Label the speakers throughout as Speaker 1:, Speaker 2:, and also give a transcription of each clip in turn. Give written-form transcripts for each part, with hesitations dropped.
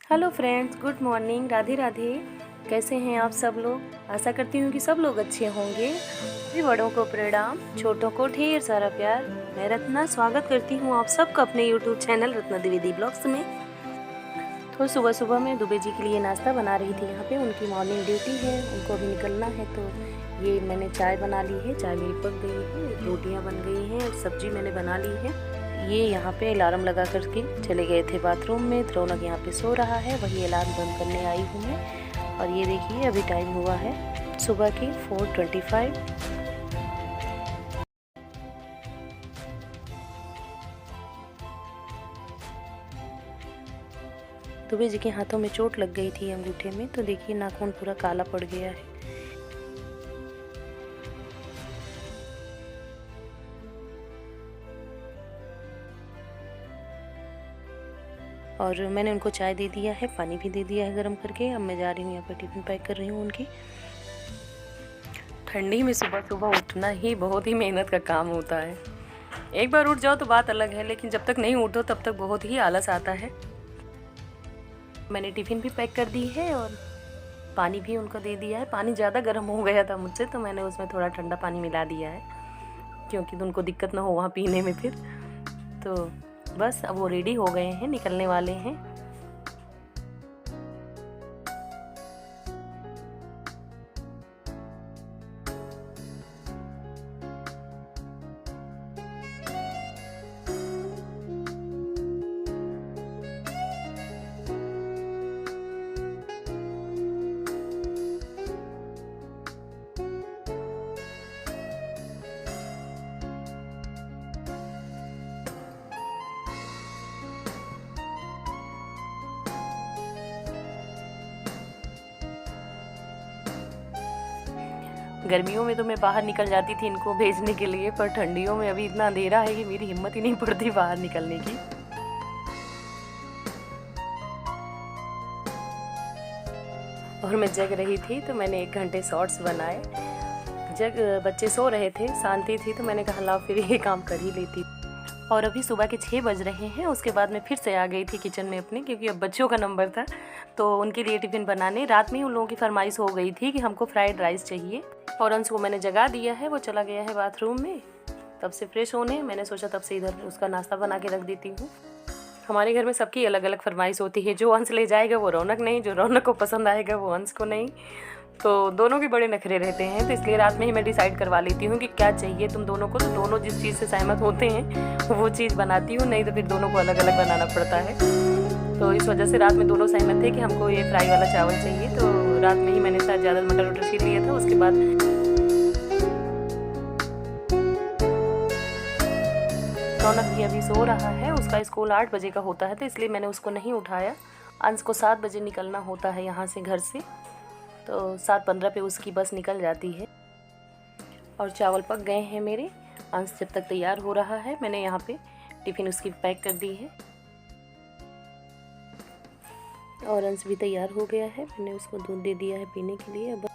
Speaker 1: Hello friends, good morning, Radhe Radhe. कैसे हैं आप सब लोग? आशा करती हूँ कि सब लोग अच्छे होंगे। सभी बड़ों को प्रणाम, छोटों को ढेर सारा प्यार। मैं रत्ना स्वागत करती हूँ आप सबका अपने YouTube channel Ratna Dwivedi blogs में। तो सुबह सुबह मैं दुबे जी के लिए नाश्ता बना रही थी। यहाँ पे उनकी मॉर्निंग ड्यूटी है, उनको अभी निकलना है। तो ये मैंने चाय बना ली है, चाय मेरी पक गई है, रोटियाँ बन गई हैं, सब्जी मैंने बना ली है। ये यहाँ पे अलार्म लगा करके चले गए थे बाथरूम में। रौनक यहाँ पे सो रहा है, वही अलार्म बंद करने आई हूँ मैं। और ये देखिए अभी टाइम हुआ है सुबह की 4:25। दुबे जी के हाथों में चोट लग गई थी अंगूठे में, तो देखिए नाखून पूरा काला पड़ गया है। और मैंने उनको चाय दे दिया है, पानी भी दे दिया है गर्म करके। अब मैं जा रही हूँ यहाँ पर टिफ़िन पैक कर रही हूँ उनकी। ठंडी में सुबह सुबह उठना ही बहुत ही मेहनत का काम होता है। एक बार उठ जाओ तो बात अलग है, लेकिन जब तक नहीं उठो तब तक बहुत ही आलस आता है। मैंने टिफ़िन भी पैक कर दी है और पानी भी उनको दे दिया है। पानी ज़्यादा गर्म हो गया था मुझसे, तो मैंने उसमें थोड़ा ठंडा पानी मिला दिया है, क्योंकि उनको दिक्कत ना हो वहाँ पीने में फिर। तो बस अब वो रेडी हो गए हैं, निकलने वाले हैं। गर्मियों में तो मैं बाहर निकल जाती थी इनको भेजने के लिए, पर ठंडियों में अभी इतना अंधेरा है कि मेरी हिम्मत ही नहीं पड़ती बाहर निकलने की। और मैं जग रही थी तो मैंने 1 घंटे शॉर्ट्स बनाए। जब बच्चे सो रहे थे, शांति थी, तो मैंने कहा लाओ फिर ये काम कर ही लेती। और अभी सुबह के 6 बज रहे हैं। उसके बाद मैं फिर से आ गई थी किचन में अपने, क्योंकि अब बच्चों का नंबर था तो उनके लिए टिफ़िन बनाने। रात में ही उन लोगों की फरमाइश हो गई थी कि हमको फ्राइड राइस चाहिए, और अंश को मैंने जगा दिया है, वो चला गया है बाथरूम में तब से फ्रेश होने। मैंने सोचा तब से इधर उसका नाश्ता बना के रख देती हूँ। हमारे घर में सबकी अलग अलग फरमाइश होती है। जो अंश ले जाएगा वो रौनक नहीं, जो रौनक को पसंद आएगा वो अंश को नहीं। तो दोनों के बड़े नखरे रहते हैं, तो इसलिए रात में ही मैं डिसाइड करवा लेती हूँ कि क्या चाहिए तुम दोनों को। तो दोनों जिस चीज़ से सहमत होते हैं वो चीज़ बनाती हूँ, नहीं तो फिर दोनों को अलग अलग बनाना पड़ता है। तो इस वजह से रात में दोनों सहमत थे कि हमको ये फ्राई वाला चावल चाहिए। तो रात में ही मैंने शायद ज़्यादा मटर वटर छील लिया था। उसके बाद रौनक भी अभी सो रहा है, उसका स्कूल 8 बजे का होता है, तो इसलिए मैंने उसको नहीं उठाया। अंश को 7 बजे निकलना होता है यहाँ से घर से, तो 7:15 पे उसकी बस निकल जाती है। और चावल पक गए हैं मेरे। अंश जब तक तैयार हो रहा है, मैंने यहाँ पे टिफ़िन उसकी पैक कर दी है। और अंश भी तैयार हो गया है, मैंने उसको दूध दे दिया है पीने के लिए। अब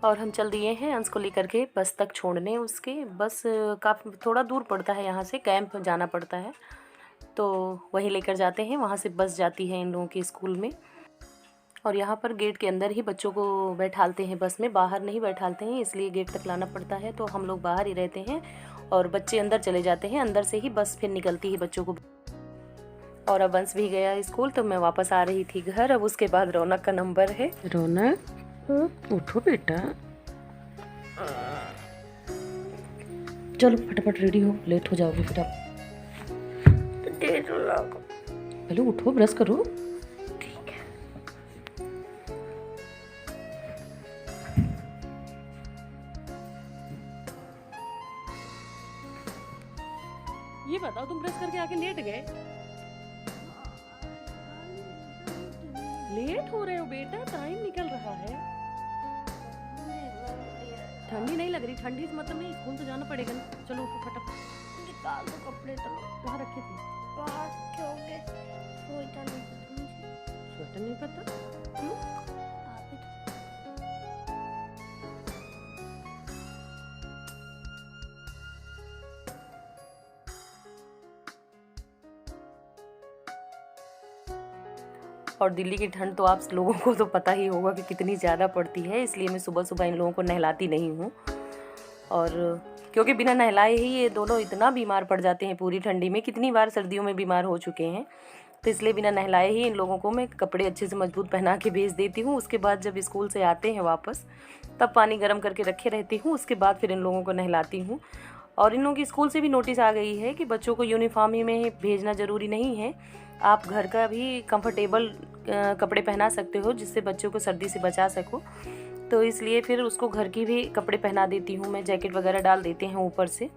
Speaker 1: और हम चल दिए हैं अंश को लेकर के बस तक छोड़ने। उसके बस काफ़ी थोड़ा दूर पड़ता है, यहाँ से कैंप जाना पड़ता है, तो वहीं लेकर जाते हैं। वहाँ से बस जाती है इन लोगों के स्कूल में। और यहाँ पर गेट के अंदर ही बच्चों को बैठालते हैं बस में, बाहर नहीं बैठालते हैं, इसलिए गेट तक लाना पड़ता है। तो हम लोग बाहर ही रहते हैं और बच्चे अंदर चले जाते हैं। अंदर से ही बस फिर निकलती है बच्चों को। और अब अंश भी गया स्कूल, तो मैं वापस आ रही थी घर। अब उसके बाद रौनक का नंबर है। रौनक उठो बेटा, चलो फटाफट रेडी हो, लेट हो जाओगे फिर आप। पहले उठो, ब्रश करो। ठीक है। ये बताओ, तुम ब्रश करके आके लेट गए? लेट हो रहे हो बेटा, टाइम निकल रहा है। ठंडी नहीं लग रही? ठंडी से मतलब नहीं, स्कूल तो जाना पड़ेगा ना। चलो उठो फटाफट।
Speaker 2: निकाल दो कपड़े, चलो।
Speaker 1: कहाँ रखे थे?
Speaker 2: बाहर क्योंकि स्वेटर नहीं पता मुझे।
Speaker 1: स्वेटर नहीं पता? क्यों?
Speaker 2: आप ही तो
Speaker 1: और दिल्ली की ठंड तो आप लोगों को तो पता ही होगा कि कितनी ज़्यादा पड़ती है, इसलिए मैं सुबह सुबह इन लोगों को नहलाती नहीं हूँ। और क्योंकि बिना नहलाए ही ये दोनों इतना बीमार पड़ जाते हैं पूरी ठंडी में, कितनी बार सर्दियों में बीमार हो चुके हैं, तो इसलिए बिना नहलाए ही इन लोगों को मैं कपड़े अच्छे से मजबूत पहना के भेज देती हूँ। उसके बाद जब स्कूल से आते हैं वापस, तब पानी गर्म करके रखे रहती हूँ, उसके बाद फिर इन लोगों को नहलाती हूँ। और इन लोगों की स्कूल से भी नोटिस आ गई है कि बच्चों को यूनिफॉर्म ही में भेजना ज़रूरी नहीं है, आप घर का भी कंफर्टेबल कपड़े पहना सकते हो जिससे बच्चों को सर्दी से बचा सको। तो इसलिए फिर उसको घर की भी कपड़े पहना देती हूँ मैं, जैकेट वगैरह डाल देते हैं ऊपर से।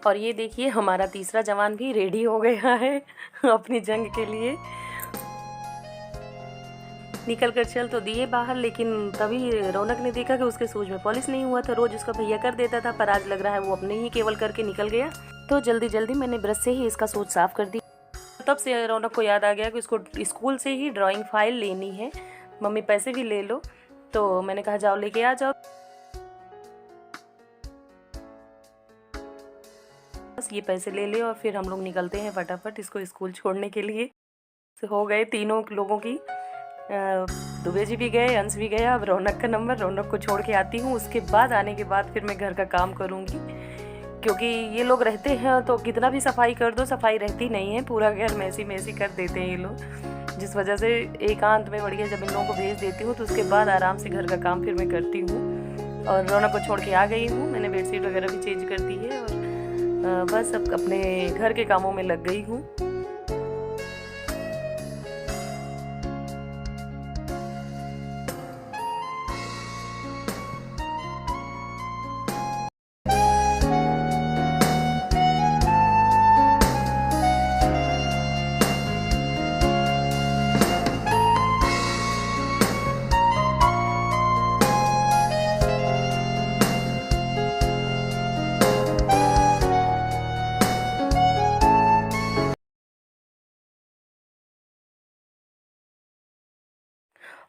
Speaker 1: और ये देखिए हमारा तीसरा जवान भी रेडी हो गया है अपनी जंग के लिए। निकल कर चल तो दिए बाहर, लेकिन तभी रौनक ने देखा कि उसके शूज में पॉलिश नहीं हुआ था। रोज उसका भैया कर देता था, पर आज लग रहा है वो अपने ही केवल करके निकल गया। तो जल्दी जल्दी मैंने ब्रश से ही इसका शूज साफ कर दी। तब से रौनक को याद आ गया कि उसको स्कूल से ही ड्राइंग फाइल लेनी है, मम्मी पैसे भी ले लो। तो मैंने कहा जाओ लेके आ जाओ। बस ये पैसे ले ले और फिर हम लोग निकलते हैं फटाफट इसको स्कूल छोड़ने के लिए। हो गए तीनों लोगों की, दुबे जी भी गए, अंश भी गया, अब रौनक का नंबर। रौनक को छोड़ के आती हूँ, उसके बाद आने के बाद फिर मैं घर का काम करूँगी, क्योंकि ये लोग रहते हैं तो कितना भी सफाई कर दो सफाई रहती नहीं है, पूरा घर मैसी मैसी कर देते हैं ये लोग। जिस वजह से एकांत में बढ़िया जब इन लोगों को भेज देती हूँ तो उसके बाद आराम से घर का काम फिर मैं करती हूँ। और रौनक को छोड़ के आ गई हूँ, मैंने बेडशीट वगैरह भी चेंज कर दी है और बस अब अपने घर के कामों में लग गई हूँ।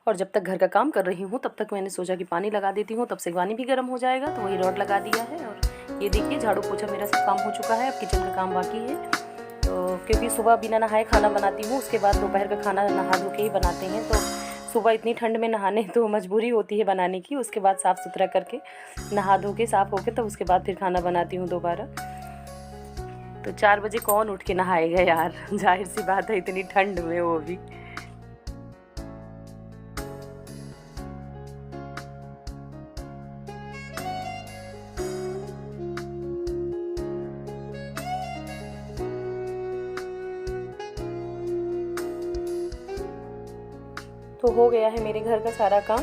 Speaker 1: और जब तक घर का काम कर रही हूँ तब तक मैंने सोचा कि पानी लगा देती हूँ, तब से पानी भी गर्म हो जाएगा। तो वही रॉड लगा दिया है और ये देखिए झाड़ू पोछा मेरा सब काम हो चुका है, अब किचन का काम बाकी है। तो क्योंकि सुबह बिना नहाए खाना बनाती हूँ, उसके बाद दोपहर का खाना नहा धो के ही बनाते हैं, तो सुबह इतनी ठंड में नहाने तो मजबूरी होती है बनाने की। उसके बाद साफ़ सुथरा करके नहा धो के साफ़ होके तो उसके बाद फिर खाना बनाती हूँ दोबारा। तो 4 बजे कौन उठ के नहाएगा यार, जाहिर सी बात है इतनी ठंड में वो भी। तो हो गया है मेरे घर का सारा काम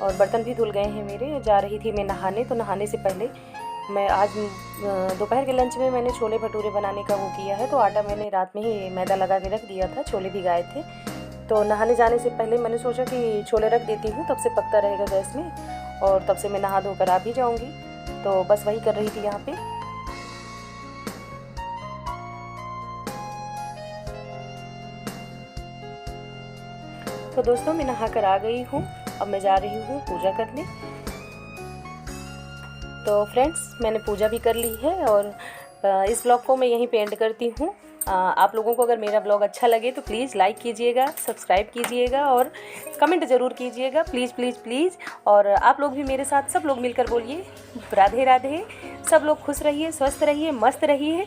Speaker 1: और बर्तन भी धुल गए हैं मेरे। जा रही थी मैं नहाने, तो नहाने से पहले मैं आज दोपहर के लंच में मैंने छोले भटूरे बनाने का वो किया है। तो आटा मैंने रात में ही मैदा लगा के रख दिया था, छोले भिगाए थे। तो नहाने जाने से पहले मैंने सोचा कि छोले रख देती हूँ, तब से पकता रहेगा गैस में और तब से मैं नहा धोकर आ भी जाऊँगी। तो बस वही कर रही थी यहाँ पे। तो दोस्तों मैं नहा कर आ गई हूँ, अब मैं जा रही हूँ पूजा करने। तो फ्रेंड्स मैंने पूजा भी कर ली है और इस ब्लॉग को मैं यहीं पे एंड करती हूँ। आप लोगों को अगर मेरा ब्लॉग अच्छा लगे तो प्लीज़ लाइक कीजिएगा, सब्सक्राइब कीजिएगा और कमेंट ज़रूर कीजिएगा, प्लीज़ प्लीज़ प्लीज़। और आप लोग भी मेरे साथ सब लोग मिलकर बोलिए राधे राधे। सब लोग खुश रहिए, स्वस्थ रहिए, मस्त रहिए।